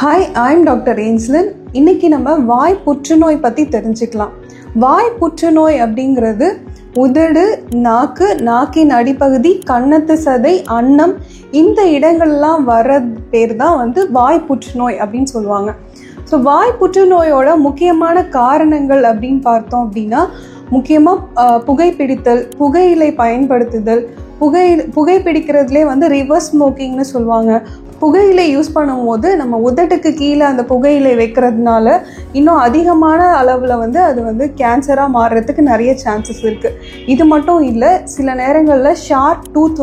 Hi, I'm Dr. Ainslin. இன்னைக்கு நம்ம வாய் புற்றுநோய் பற்றி தெரிஞ்சுக்கலாம். வாய் புற்றுநோய் அப்படிங்கிறது உதடு, நாக்கு, நாக்கின் அடிப்பகுதி, கன்னத்து சதை, அன்னம் இந்த இடங்கள்லாம் வர பேர் தான் வாய் புற்றுநோய் அப்படின்னு சொல்லுவாங்க. ஸோ வாய் புற்றுநோயோட முக்கியமான காரணங்கள் அப்படின்னு பார்த்தோம் அப்படின்னா முக்கியமாக புகைப்பிடித்தல், புகையிலை பயன்படுத்துதல், புகைப்பிடிக்கிறதுலே ரிவர்ஸ் ஸ்மோக்கிங்னு சொல்லுவாங்க. புகையிலை யூஸ் பண்ணும்போது நம்ம உதட்டுக்கு கீழே அந்த புகையிலை வைக்கிறதுனால இன்னும் அதிகமான அளவில் அது கேன்சராக மாறுறதுக்கு நிறைய சான்சஸ் இருக்குது. இது மட்டும் இல்லை, சில நேரங்களில் ஷார்ப் டூத்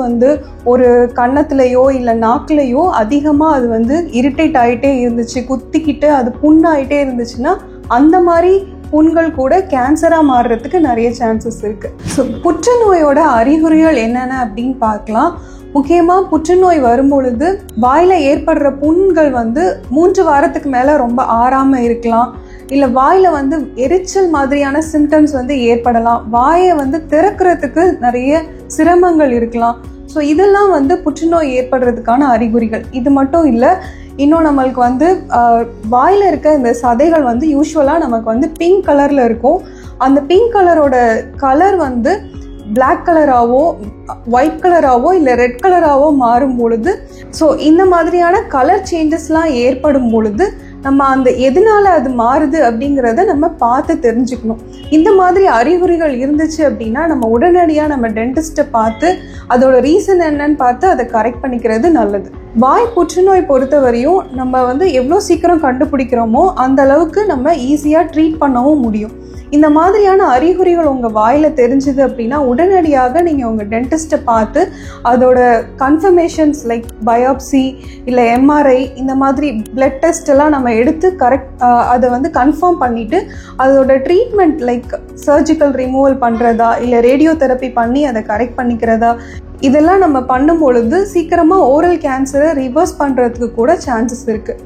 ஒரு கன்னத்துலேயோ இல்லை நாக்குலேயோ அதிகமாக அது இரிட்டேட் ஆகிட்டே இருந்துச்சு, குத்திக்கிட்டு அது புண்ணாகிட்டே இருந்துச்சுன்னா அந்த மாதிரி புண்கள் கூட கேன்சராக மாறுறதுக்கு நிறைய சான்சஸ் இருக்குது. ஸோ புற்றுநோயோட அறிகுறிகள் என்னென்ன அப்படின்னு பார்க்கலாம். முக்கியமாக புற்றுநோய் வரும்பொழுது வாயில் ஏற்படுற புண்கள் 3 வாரத்துக்கு மேலே ரொம்ப ஆறாமல் இருக்கலாம். இல்லை வாயில் எரிச்சல் மாதிரியான சிம்டம்ஸ் ஏற்படலாம். வாயை திறக்கிறதுக்கு நிறைய சிரமங்கள் இருக்கலாம். ஸோ இதெல்லாம் புற்றுநோய் ஏற்படுறதுக்கான அறிகுறிகள். இது மட்டும் இல்லை, இன்னும் நம்மளுக்கு வாயில் இருக்க இந்த சதைகள் யூஸ்வலாக நமக்கு பிங்க் கலரில் இருக்கும். அந்த பிங்க் கலரோட கலர் பிளாக் கலராகவோ ஒயிட் கலராகவோ இல்லை ரெட் கலராகவோ மாறும் பொழுது, ஸோ இந்த மாதிரியான கலர் சேஞ்சஸ்லாம் ஏற்படும் பொழுது நம்ம அந்த எதனால அது மாறுது அப்படிங்கிறத நம்ம பார்த்து தெரிஞ்சுக்கணும். இந்த மாதிரி அறிகுறிகள் இருந்துச்சு அப்படின்னா நம்ம உடனடியாக நம்ம டென்டிஸ்ட்டை பார்த்து அதோட ரீசன் என்னன்னு பார்த்து அதை கரெக்ட் பண்ணிக்கிறது நல்லது. வாய் புற்றுநோய் பொறுத்தவரையும் நம்ம எவ்வளோ சீக்கிரம் கண்டுபிடிக்கிறோமோ அந்த அளவுக்கு நம்ம ஈஸியாக ட்ரீட் பண்ணவும் முடியும். இந்த மாதிரியான அறிகுறிகள் உங்கள் வாயில் தெரிஞ்சுது அப்படின்னா உடனடியாக நீங்கள் உங்கள் டென்டிஸ்ட்டை பார்த்து அதோட கன்ஃபர்மேஷன்ஸ் லைக் பயாப்சி இல்லை எம்ஆர்ஐ இந்த மாதிரி பிளட் டெஸ்ட் எல்லாம் நம்ம எடுத்து அதை கன்ஃபார்ம் பண்ணிவிட்டு அதோட ட்ரீட்மெண்ட் லைக் சர்ஜிக்கல் ரிமூவல் பண்ணுறதா இல்லை ரேடியோ தெரப்பி பண்ணி அதை கரெக்ட் பண்ணிக்கிறதா இதெல்லாம் நம்ம பண்ணும் பொழுது சீக்கிரமாக ஓரல் கேன்சரை ரிவர்ஸ் பண்ணுறதுக்கு கூட சான்சஸ் இருக்குது.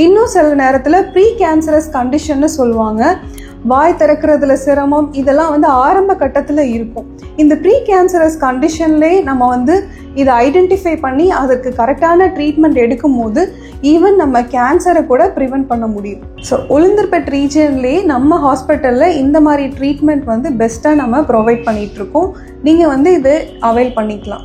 இன்னும் சில நேரத்தில் ப்ரீ கேன்சரஸ் கண்டிஷன்னு சொல்லுவாங்க. வாய் திறக்கிறதுல சிரமம் இதெல்லாம் ஆரம்ப கட்டத்தில் இருக்கும். இந்த ப்ரீ கேன்சரஸ் கண்டிஷன்லேயே நம்ம இதை ஐடென்டிஃபை பண்ணி அதற்கு கரெக்டான ட்ரீட்மெண்ட் எடுக்கும் போது ஈவன் நம்ம கேன்சரை கூட ப்ரிவென்ட் பண்ண முடியும். ஸோ உளுந்தூர்பேட் ரீஜன்லேயே நம்ம ஹாஸ்பிட்டலில் இந்த மாதிரி ட்ரீட்மெண்ட் பெஸ்ட்டாக நம்ம ப்ரொவைட் பண்ணிகிட்ருக்கோம். நீங்கள் இதை அவைல் பண்ணிக்கலாம்.